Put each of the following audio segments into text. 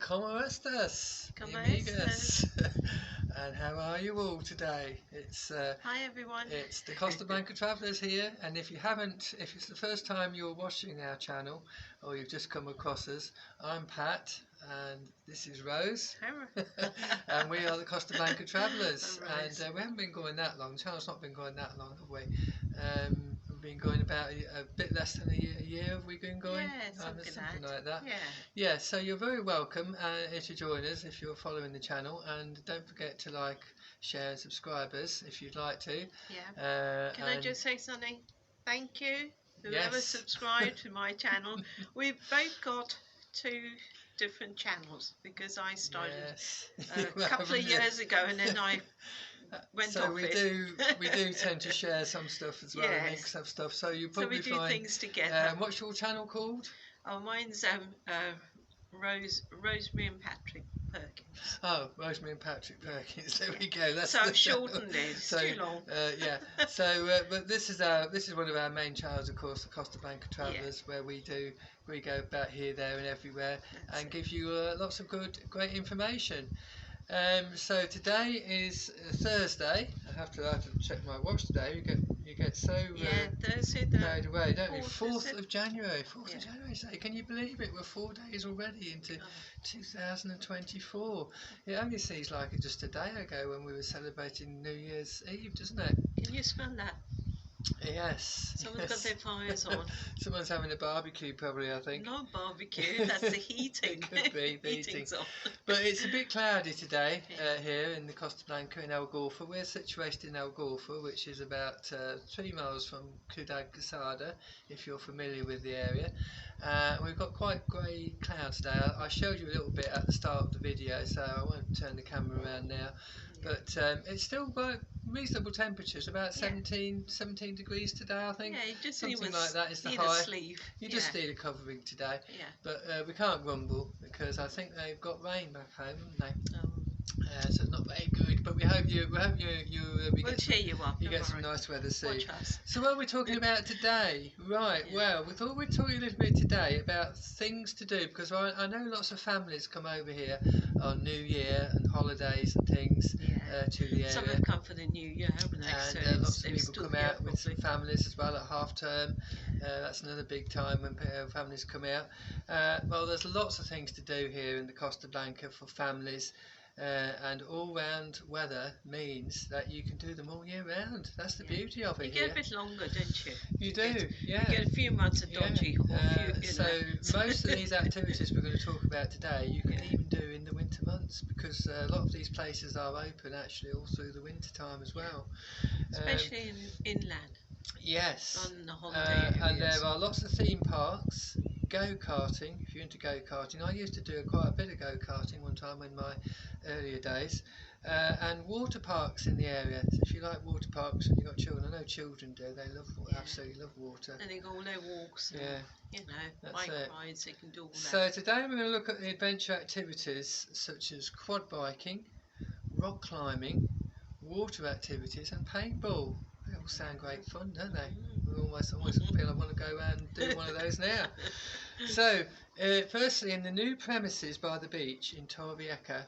¿Cómo estás, ¿Cómo amigas? And how are you all today? Hi everyone. It's the Costa Blanca Travellers here, and if it's the first time you're watching our channel or you've just come across us, I'm Pat, and this is Rose, and we are the Costa Blanca Travellers. And we haven't been going that long. The channel's not been going that long, have we? We've been going about a bit less than a year. Have we been going? Yeah, something like that. Yeah. Yeah, so you're very welcome to join us if you're following the channel, and don't forget to like, share and subscribe us if you'd like to. Yeah. Can I just say something? Thank you, whoever subscribed to my channel. We've both got two different channels because I started a couple of years ago and then I went off we do tend to share some stuff as well, and mix up stuff. So you probably so we do things together. What's your channel called? Oh, mine's Rosemary and Patrick Perkins. Oh, Rosemary and Patrick Perkins. There we go. So I've shortened it. It's too long. Yeah. So, but this is one of our main channels, of course, the Costa Blanca Travellers, where we go about here, there, and everywhere, and give you lots of great information. So today is Thursday. I have to check my watch today. You get so Thursday carried away, don't you? 4th of January. 4th of January. So can you believe it? We're 4 days already into 2024. It only seems like it just a day ago when we were celebrating New Year's Eve, doesn't it? Can you smell that? Yes. Someone's got their fires on. Someone's having a barbecue, probably, I think. Not barbecue, that's the heating. It could be the heating. On. But it's a bit cloudy today here in the Costa Blanca in Algorfa. We're situated in Algorfa, which is about 3 miles from Ciudad Quesada, if you're familiar with the area. We've got quite grey clouds today. I showed you a little bit at the start of the video, so I won't turn the camera around now. But it's still quite reasonable temperatures, about 17 degrees today, I think. Yeah, you just something like that is the high. You just need a covering today. Yeah. But we can't grumble because I think they've got rain back home, haven't they? Oh. So it's not very good, but we hope you cheer you up. You get some nice weather soon. Watch us. So what are we talking about today? Right. Yeah. Well, we thought we'd talk a little bit today about things to do, because I know lots of families come over here on New Year and holidays and things to the area. Some have come for the New Year, haven't they? And lots of people come out with some families as well at half term. That's another big time when families come out. Well, there's lots of things to do here in the Costa Blanca for families. And all-round weather means that you can do them all year round. That's the beauty of it. You get a bit longer, don't you? You do, You get a few months of dodgy. So most of these activities we're going to talk about today, you can even do in the winter months, because a lot of these places are open actually all through the winter time as well. Especially inland. Yes. On the holiday and there are lots of theme parks. Go-karting, if you're into go-karting. I used to do quite a bit of go-karting one time in my earlier days. And water parks in the area. So if you like water parks and you've got children, I know children do, they absolutely love water. And they go all their walks and, bike rides, they can do all that. So today we're going to look at the adventure activities such as quad biking, rock climbing, water activities and paintball. They all sound great fun, don't they? We almost feel I want to go out and do one of those now. So, firstly, in the new premises by the beach in Torrevieja,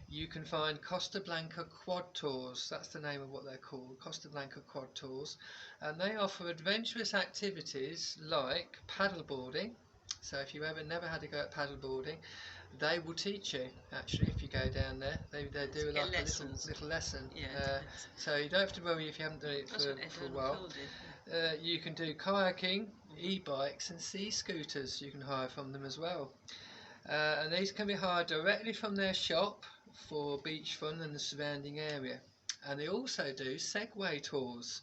you can find Costa Blanca Quad Tours. That's the name of what they're called, Costa Blanca Quad Tours. And they offer adventurous activities like paddleboarding. So if you never had to go at paddleboarding, they will teach you, actually, if you go down there. They do like a little lesson. So you don't have to worry if you haven't done it for a while. You can do kayaking, e-bikes and sea scooters you can hire from them as well. And these can be hired directly from their shop for beach fun and the surrounding area. And they also do Segway tours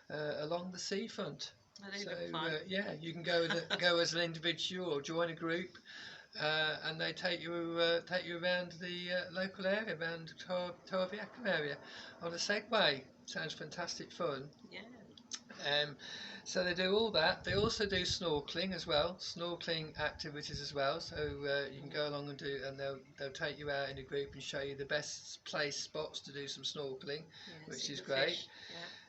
along the seafront. So you can go as an individual or join a group, and they take you around the local area, around Torrevieja area, on a Segway. Sounds fantastic fun. So they do all that. They also do snorkeling as well, snorkeling activities as well. So you can go along and do, and they'll take you out in a group and show you the best place spots to do some snorkeling, which is great.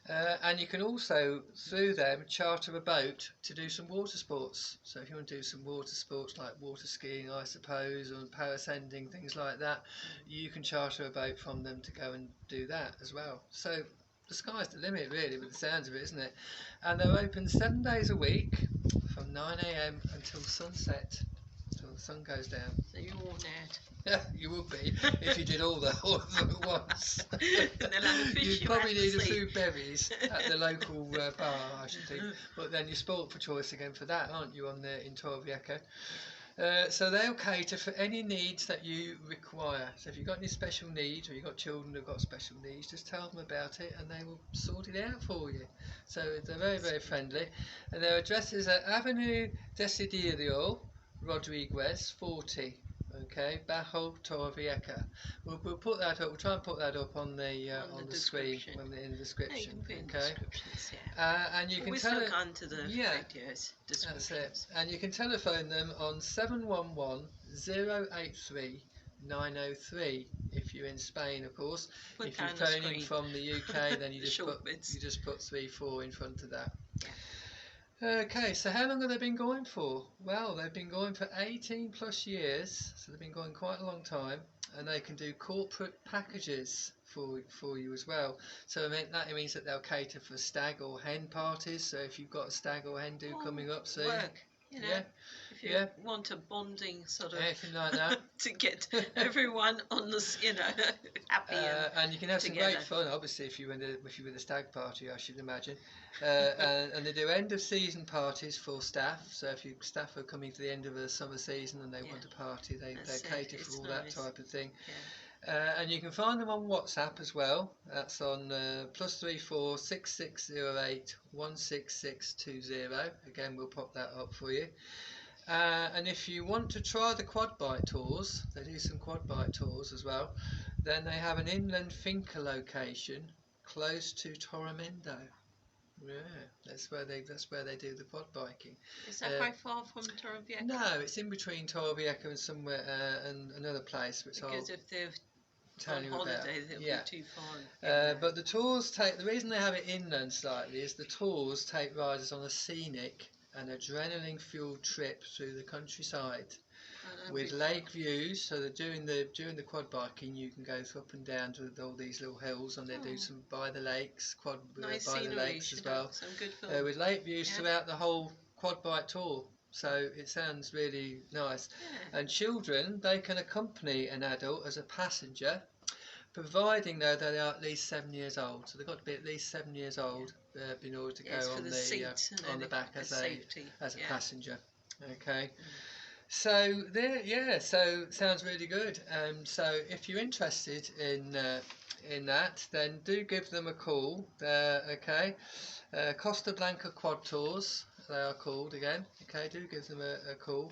And you can also, through them, charter a boat to do some water sports. So if you want to do some water sports like water skiing, I suppose, or parasailing, things like that, you can charter a boat from them to go and do that as well. So the sky's the limit, really, with the sounds of it, isn't it? And they're open 7 days a week from 9 a.m. until sunset, until the sun goes down. So you're worn out. Yeah, you would be if you did all of them at once. Fish You'd probably need a few bevies at the local bar, I should think. But then you're spoilt for choice again for that, aren't you, in Torrevieja? So they'll cater for any needs that you require. So if you've got any special needs, or you've got children who've got special needs, just tell them about it and they will sort it out for you. So they're very, very friendly. And their address is at Avenue Desiderio Rodriguez 40. Okay, Bajo Torrevieja. We'll put that up. We'll try and put that up on the screen in the description. Okay. And you can tell look onto the videos. That's it. And you can telephone them on 711 083 903 if you're in Spain, of course. If you're phoning from the UK, then you just put 34 in front of that. Okay, so how long have they been going for? Well, they've been going for 18 plus years, so they've been going quite a long time, and they can do corporate packages for you as well. So that means that they'll cater for stag or hen parties. So if you've got a stag or hen do coming up soon, if you want a bonding sort of anything like that to get everyone on the happy and you can have some great fun, obviously, if you're in a stag party, I should imagine. And they do end of season parties for staff. So if your staff are coming to the end of a summer season and they want a party, they cater for all that type of thing. And you can find them on WhatsApp as well. That's on +34 6608 16620. Again, we'll pop that up for you. And if you want to try the quad bike tours, they do some quad bike tours as well. Then they have an inland finca location close to Torremendo. Yeah, that's where they do the quad biking. Is that quite far from Torrevieja? No, it's in between Torrevieja and somewhere and another place which because if they're on holiday, they'll be too far. But the tours the reason they have it inland slightly is the tours take riders on a scenic and adrenaline-fueled trip through the countryside with lake views. So that during the quad biking, you can go up and down to all these little hills, and they do some by the lakes, by the lakes as well, some good with lake views throughout the whole quad bike tour. So it sounds really nice. And children, they can accompany an adult as a passenger, providing though they are at least 7 years old. So they've got to be at least 7 years old in order to go on the back as a passenger. Okay. So so sounds really good. So if you're interested in that, then do give them a call. Okay. Costa Blanca Quad Tours, they are called again. Okay, do give them a call.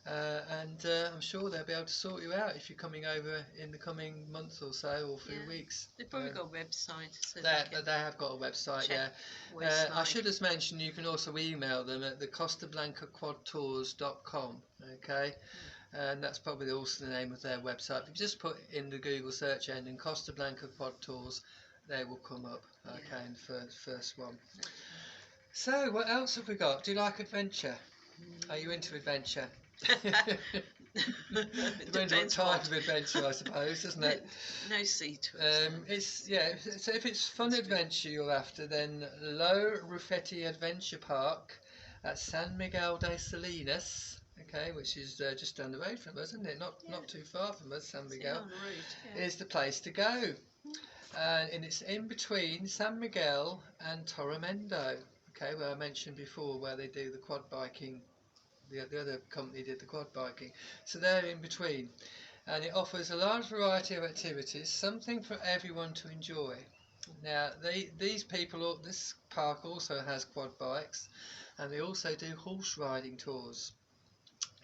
And I'm sure they'll be able to sort you out if you're coming over in the coming month or so, or few weeks. They've probably got a website. So they have got a website, I should have mentioned you can also email them at the CostaBlancaQuadTours.com, okay? And that's probably also the name of their website. If you just put in the Google search engine Costa Blanca Quad Tours, they will come up, okay, in the first one. So, what else have we got? Do you like adventure? Are you into adventure? Depends what type of adventure, I suppose, doesn't it? No seat. So if it's fun adventure you're after, then Lo Ruffetti Adventure Park at San Miguel de Salinas, okay, which is just down the road from us, isn't it? Not too far from us. San Miguel is the place to go, and it's in between San Miguel and Torremendo. Okay, where I mentioned before, where they do the quad biking. The other company did the quad biking, so they're in between, and it offers a large variety of activities, something for everyone to enjoy. Now this park also has quad bikes, and they also do horse riding tours.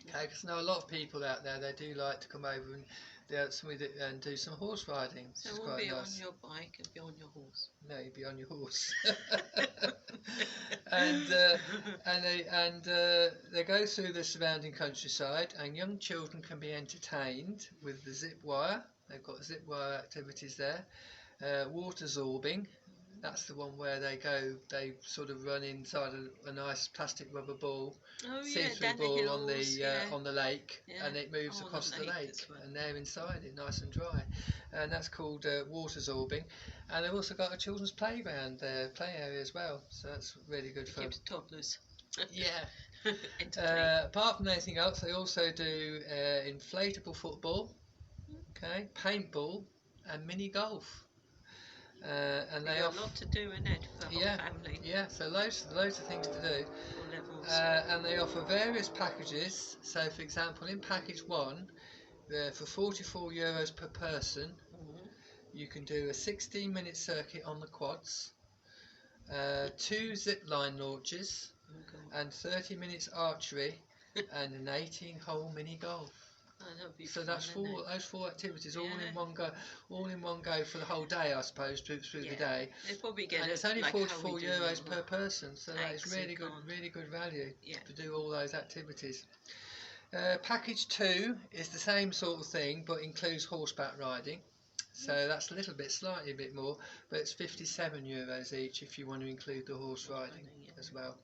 Okay, because I know a lot of people out there, they do like to come over and and do some horse riding. So we'll be nice. On your bike and be on your horse. No, you'll be on your horse. and they go through the surrounding countryside, and young children can be entertained with the zip wire. They've got zip wire activities there. Water zorbing. That's the one where they sort of run inside a nice plastic rubber ball, see-through ball on the lake, and it moves across the lake, and they're inside it, nice and dry, and that's called water zorbing. And they've also got a children's playground, play area as well, so that's really good fun. Keep the toddlers. Yeah. Apart from anything else, they also do inflatable football, paintball, and mini golf. And they have a lot to do in it for the whole family. Yeah, so loads of things to do. All levels. And they offer various packages. So, for example, in package 1, for €44 per person, you can do a 16-minute circuit on the quads, 2 zip line launches, and 30 minutes archery, and an 18-hole mini golf. So that's those 4 activities all in one go for the whole day, I suppose, through the day. They probably get and it's only €44 per person, so that is really good value to do all those activities. Package 2 is the same sort of thing, but includes horseback riding. So that's slightly a bit more, but it's €57 each if you want to include the horse riding as well.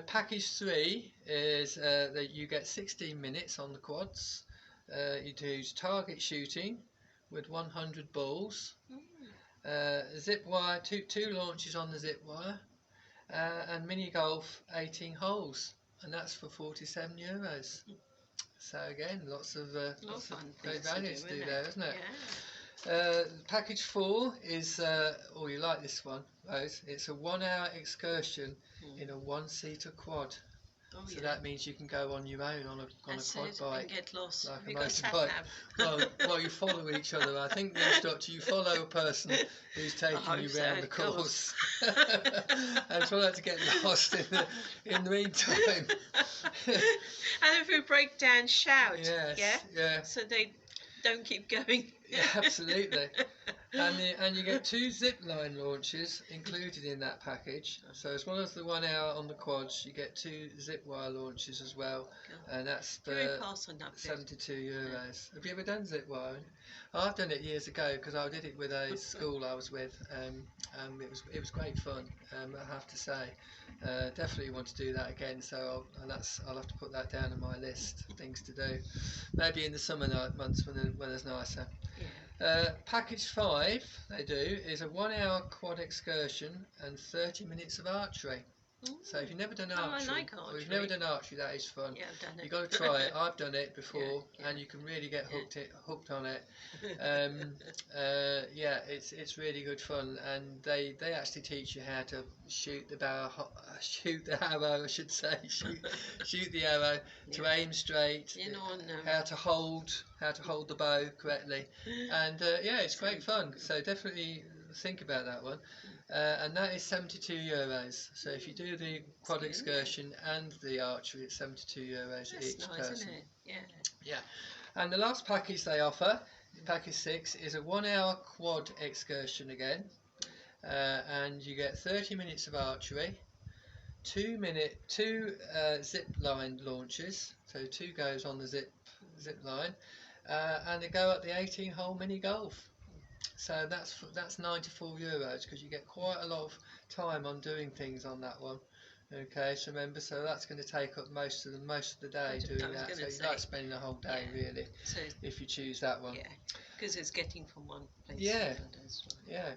Package 3 is that you get 16 minutes on the quads. You do target shooting with 100 balls, zip wire, two launches on the zip wire, and mini golf 18 holes, and that's for €47. So again, lots of great value to do there, isn't it? Yeah. Package 4 is, you like this one, Rose? It's a 1-hour excursion in a 1-seater quad. So that means you can go on your own on a quad bike. And get lost. Like a motorbike. Well, you follow each other. I think the instructor, you follow a person who's taking you round the course. And try not to get lost in the meantime. And if we break down, shout. Yes, yeah. So they don't keep going. Yeah, absolutely. And you get 2 zip line launches included in that package. So as well as the 1 hour on the quads, you get 2 zip wire launches as well, and that's for €72. Have you ever done zip wiring? I've done it years ago because I did it with a school I was with, and it was great fun. I have to say, definitely want to do that again. So I'll have to put that down on my list of things to do. Maybe in the summer months when it's nicer. Package 5 they do is a 1-hour quad excursion and 30 minutes of archery. So if you've never done archery, I like archery. Or you've never done archery, that is fun. Yeah, I've done it. You've got to try it. I've done it before, and you can really get hooked on it. It's really good fun, and they actually teach you how to shoot the arrow, I should say, shoot the arrow, to aim straight, how to hold the bow correctly, and it's great fun. So definitely think about that one. And that is €72. So if you do the quad excursion and the archery, it's €72 each person. Isn't it? Yeah. And the last package they offer, package 6, is a 1-hour quad excursion again, and you get 30 minutes of archery, 2 zip line launches, so 2 goes on the zip line, and they go up the 18-hole mini golf. So that's €94 because you get quite a lot of time on doing things on that one. Okay, so remember, so that's going to take up most of the day doing that. So you like spending a whole day really, if you choose that one. Yeah, because it's getting from one place to another. Yeah.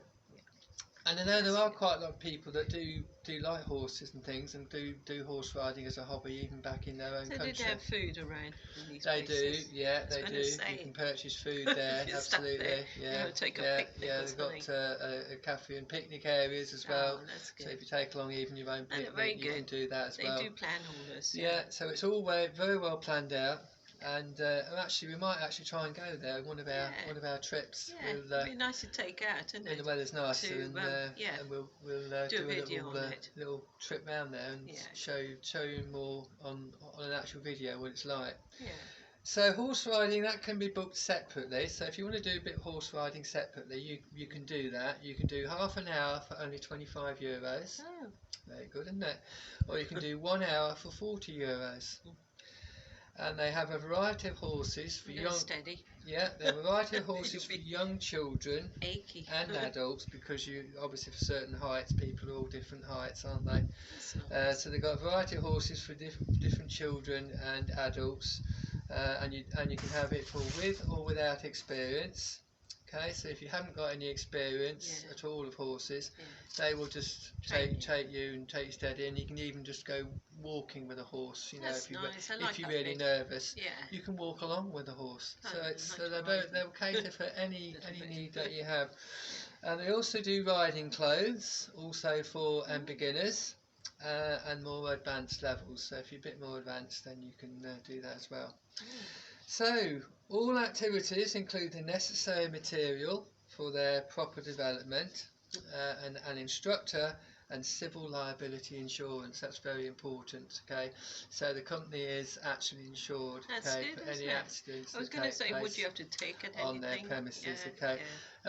And I know there are quite a lot of people that do like horses and things, and do horse riding as a hobby, even back in their own country. So they have food around in these places? They do. Say. You can purchase food there, absolutely. Yeah, take a picnic. They've got a cafe and picnic areas as well. That's good. So if you take along even your own picnic, you can do that as well. They do plan all this. Yeah, so it's all very well planned out. And we might actually try and go there one of our trips. Yeah, it'd be nice to take out, isn't it? When the weather's nicer, and we'll do a little trip round there and show you more on an actual video what it's like. Yeah. So horse riding, that can be booked separately. So if you want to do a bit of horse riding separately, you can do that. You can do half an hour for only €25. Oh. Very good, isn't it? Or you can do 1 hour for €40. And they have a variety of horses for young. Steady. Yeah, they have a variety of horses for young children achy. and adults, because you obviously for certain heights, people are all different heights, aren't they? Nice. So they've got a variety of horses for different children and adults, and you can have it for with or without experience. Okay, so if you haven't got any experience at all of horses, they will just take you and take you steady, and you can even just go walking with a horse. You know, if you're really nervous, you can walk along with a horse. So they'll cater for any need that you have. And they also do riding clothes, also for beginners and more advanced levels. So if you're a bit more advanced, then you can do that as well. So, all activities include the necessary material for their proper development, an instructor and civil liability insurance. That's very important, okay? So the company is actually insured, okay, for any accidents. I was going to say, would you have to take it on their premises, okay?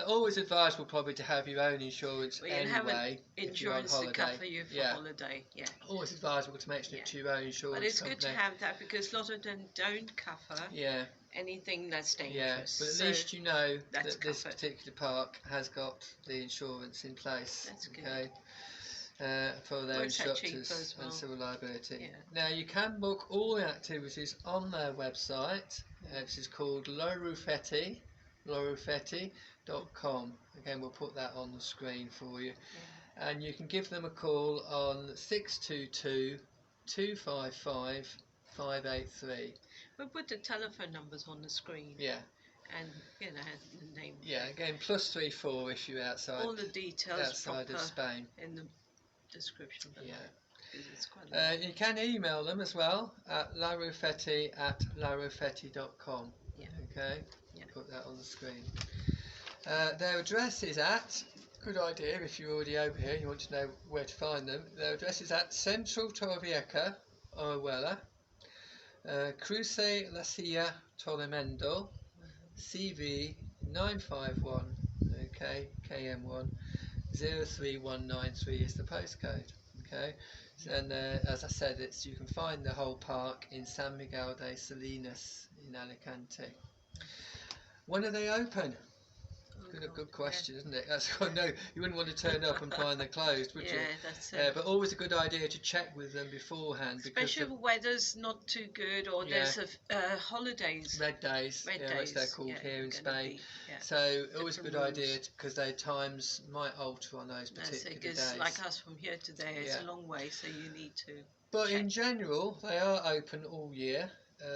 Always advisable probably to have your own insurance anyway. Have an insurance to cover you for holiday. Always advisable to mention it to your own insurance. But it's good to have that, because a lot of them don't cover anything that's dangerous. But at least you know that this particular park has got the insurance in place. That's good. Okay. For their instructors and civil liability. Now you can book all the activities on their website, which is called lorufetti.com. Again, we'll put that on the screen for you. And you can give them a call on 622 255 583. We'll put the telephone numbers on the screen. And the name. Again, +34 if you're outside. All the details outside of Spain. In the description below. You can email them as well at larufetti@larufetti.com. Okay, put that on the screen. Their address is at, good idea if you're already over here, you want to know where to find them. Their address is at Central Torrevieja, Orihuela, Cruce La Silla Torremendo, CV 951, okay, KM1 03193 is the postcode. Okay, and as I said, you can find the whole park in San Miguel de Salinas in Alicante. When are they open? Good question, isn't it? That's no, you wouldn't want to turn up and find they're closed, would you? That's it. But always a good idea to check with them beforehand, especially if the weather's not too good, or there's holidays. Red days, as they're called here in Spain. So always a good idea, because their times might alter on those particular days. Like us from here to there, it's a long way, so you need to. But in general, they are open all year.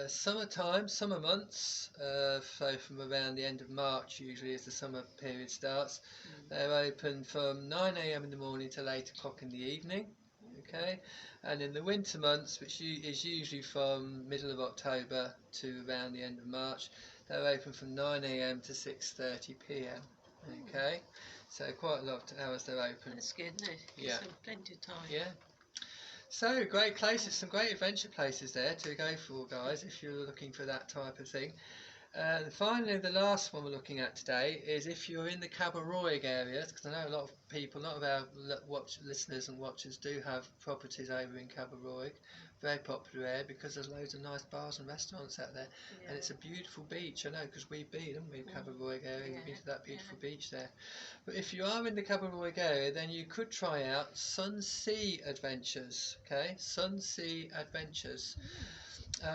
Summertime, summer months, so from around the end of March usually as the summer period starts, they're open from 9 AM in the morning till 8 o'clock in the evening, okay, and in the winter months, which is usually from middle of October to around the end of March, they're open from 9 AM to 6:30 PM, okay, so quite a lot of hours they're open. That's good, isn't it? Plenty of time. So, great places, some great adventure places there to go for, guys, if you're looking for that type of thing. And finally, the last one we're looking at today is if you're in the Cabo Roig area, because I know a lot of people, a lot of our listeners and watchers do have properties over in Cabo Roig. Very popular area because there's loads of nice bars and restaurants out there, and it's a beautiful beach. I know, because we've been, haven't we, Cabo Roig area, we've been to that beautiful beach there. But if you are in the Cabo Roig area, then you could try out Sun Sea Adventures. Okay, Sun Sea Adventures.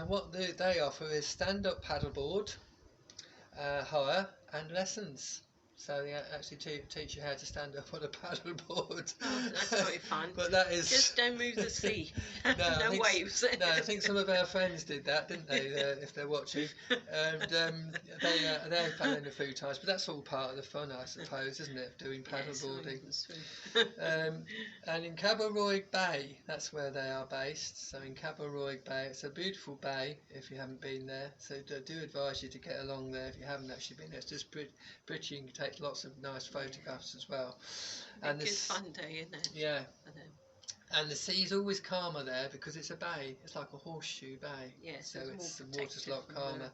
What they offer is stand-up paddleboard hire and lessons. So they actually teach you how to stand up on a paddleboard. Oh, that's very fun. But that is just don't move the sea. No waves. No, I think some of our friends did that, didn't they? If they're watching, and they're paddling a few times. But that's all part of the fun, I suppose, isn't it? Doing paddleboarding. And in Cabo Roig Bay, that's where they are based. So in Cabo Roig Bay, it's a beautiful bay if you haven't been there. So I do advise you to get along there if you haven't actually been there. It's just pretty. You can take lots of nice photographs as well. And it's a fun day, isn't it? Yeah. And the sea's always calmer there because it's a bay. It's like a horseshoe bay. Yes, so it's the water's a more lot calmer.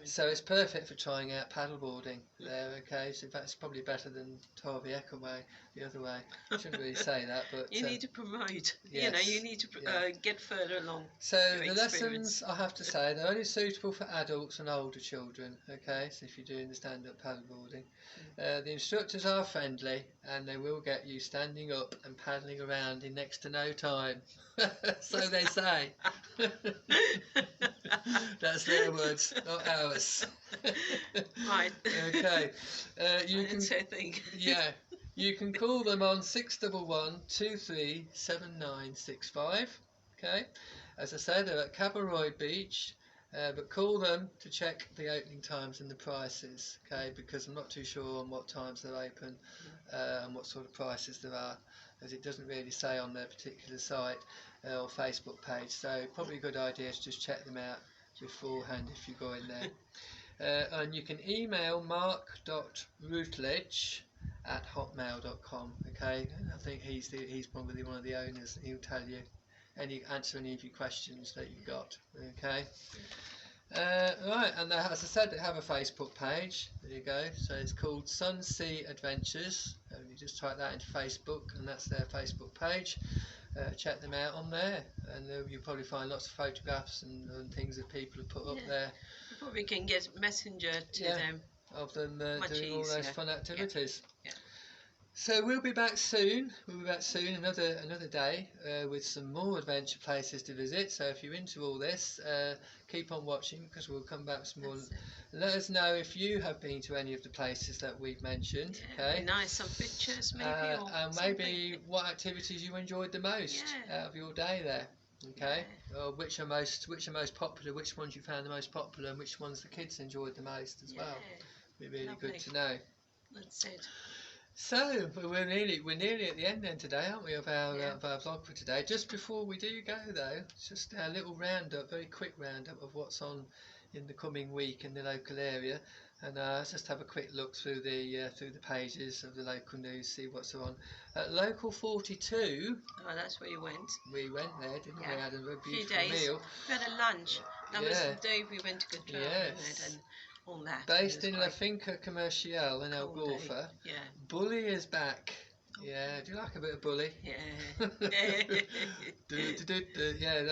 So it's perfect for trying out paddleboarding there. Okay, so that's probably better than Torvieja way, the other way. I shouldn't really say that, but you need to promote. Yes, You need to get further along. So the lessons, I have to say, they're only suitable for adults and older children. Okay, so if you're doing the stand-up paddleboarding, the instructors are friendly and they will get you standing up and paddling around in next to no time. So they say. That's their words, not ours. Right. Okay. You can say a thing. Yeah. You can call them on 611 237965. Okay. As I said, they're at Cabaroy Beach. But call them to check the opening times and the prices, okay? Because I'm not too sure on what times they're open and what sort of prices there are, as it doesn't really say on their particular site or Facebook page. So probably a good idea to just check them out beforehand if you go in there. And you can email mark.routledge@hotmail.com. Okay, I think he's probably one of the owners. He'll tell you. Answer any of your questions that you've got. Okay. Right, and as I said, they have a Facebook page. There you go. So it's called Sunsea Adventures. You just type that into Facebook, and that's their Facebook page. Check them out on there, and you'll probably find lots of photographs and things that people have put up there. You probably can get messenger to them of them doing all easier. those fun activities. Yeah. So we'll be back soon. Another day with some more adventure places to visit. So if you're into all this, keep on watching because we'll come back with some more. Let us know if you have been to any of the places that we've mentioned. Okay. Nice, some pictures maybe. And maybe what activities you enjoyed the most out of your day there. Okay. Or which are most popular, which ones you found the most popular, and which ones the kids enjoyed the most as well. It'd be really good to know. That's it. So we're nearly at the end then today, aren't we, of our vlog for today. Just before we do go though, just a little roundup, very quick roundup of what's on in the coming week in the local area, and let's just have a quick look through the pages of the local news, see what's on. At Local 42. Oh, that's where you went. We went there, didn't we? Had a beautiful few days. meal. We had a lunch. That was the day we went to Costa and all that. Based in La Finca Comercial in Algorfa. Yeah. Bully is back. Yeah, do you like a bit of bully? Yeah. Yeah,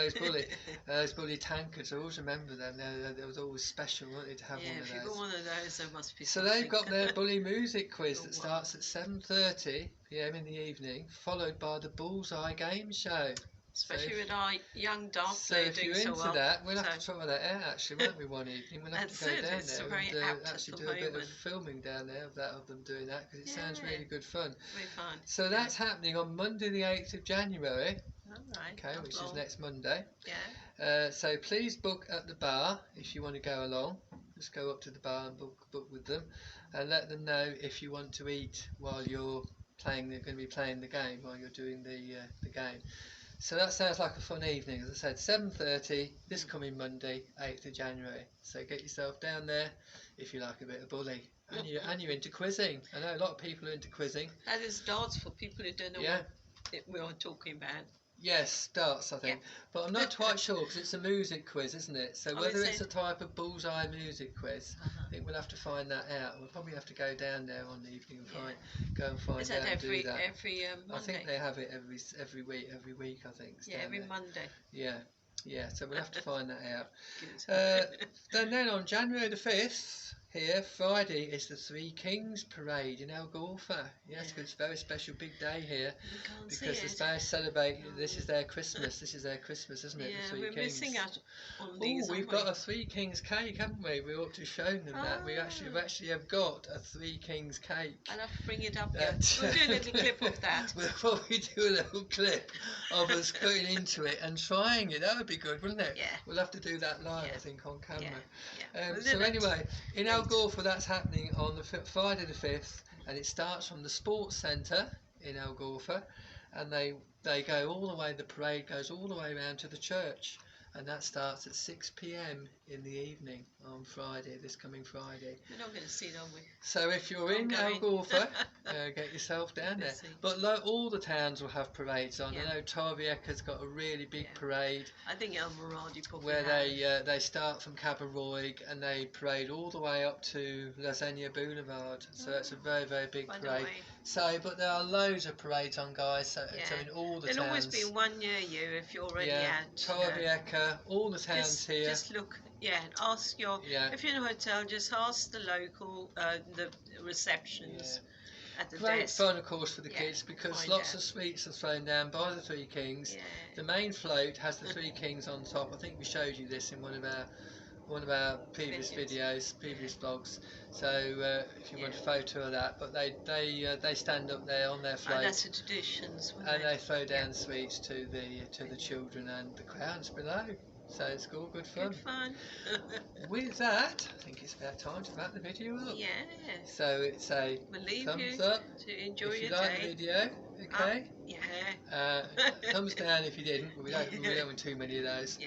those bully tankards. I always remember them. They was always special, weren't they, to have one of those? If you got one of those, there must be So something. they've got their bully music quiz that starts at 7:30 PM in the evening, followed by the Bullseye game show. Especially with our young dog. So if you're into that, we'll have to try that out actually, won't we, one evening? We'll have to go down there and actually do a bit of filming down there of them doing that, because it sounds really good fun. Really fun. So that's happening on Monday the 8th of January. Alright. Okay, which is next Monday. Yeah. So please book at the bar if you want to go along. Just go up to the bar and book with them, and let them know if you want to eat while you're playing. They're going to be playing the game while you're doing the game. So that sounds like a fun evening. As I said, 7:30 this coming Monday, 8th of January. So get yourself down there if you like a bit of bully. And you're into quizzing. I know a lot of people are into quizzing. That is darts for people who don't know what we are talking about. Yes, darts, I think. But I'm not quite sure because it's a music quiz, isn't it? So whether it's a type of bullseye music quiz, I think we'll have to find that out. We'll probably have to go down there on the evening and go and find out and do that. Every Monday? I think they have it every week, I think. Yeah, every Monday. Yeah, so we'll have to find that out. Then on January the 5th, here, Friday, is the Three Kings Parade in Algorfa. Yes, it's a very special big day here because they celebrate. This is their Christmas. This is their Christmas, isn't it? Yeah, the Three we're Kings. missing out on these. We've got a Three Kings cake, haven't we? We ought to have shown them that. We actually have got a Three Kings cake. I'll have to bring it up. We'll do a little clip of that. We'll probably do a little clip of us going into it and trying it. That would be good, wouldn't it? Yeah. We'll have to do that live, I think, on camera. Yeah. So anyway, in Algorfa, that's happening on the Friday the 5th, and it starts from the Sports Centre in Algorfa, and they go all the way. The parade goes all the way around to the church, and that starts at 6 p.m. in the evening on Friday, this coming Friday. We're not going to see it, are we? So if you're in Algorfa, get yourself down there. But all the towns will have parades on. I know Torrevieja's got a really big parade. I think El Moradi probably where they start from Cabaroig and they parade all the way up to Lasagna Boulevard. So it's a very, very big parade. So, but there are loads of parades on, guys. So in all the towns. There'll always be one near you if you're already out. Torrevieja, all the towns here. Just look, and ask your. If you're in a hotel, just ask the local, the receptions. At the Great desk. fun, of course, for the kids, because lots of sweets are thrown down by the Three Kings. The main float has the Three Kings on top. I think we showed you this in one of our previous videos, previous vlogs. So if you want a photo of that, but they stand up there on their float. And that's the traditions. And they throw down sweets to the children and the crowds below. So it's all good fun. Good fun. With that, I think it's about time to wrap the video up. Yeah. So it's a thumbs up to enjoy if you your like the video. Okay. Thumbs down if you didn't. But we don't want too many of those.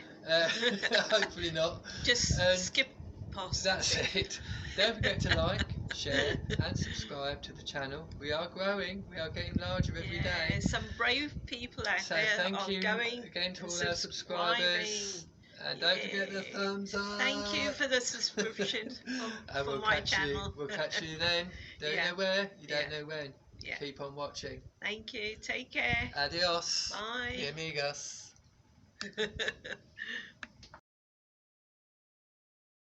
Hopefully not. Just skip past. That's it. Don't forget to like, share, and subscribe to the channel. We are growing. We are getting larger every day. There's some brave people out there. Thank you again to all our subscribers. And don't forget the thumbs up. Thank you for the subscription for my channel. We'll catch you then. Don't know where, you don't know when. Keep on watching. Thank you. Take care. Adios. Bye. Y amigos.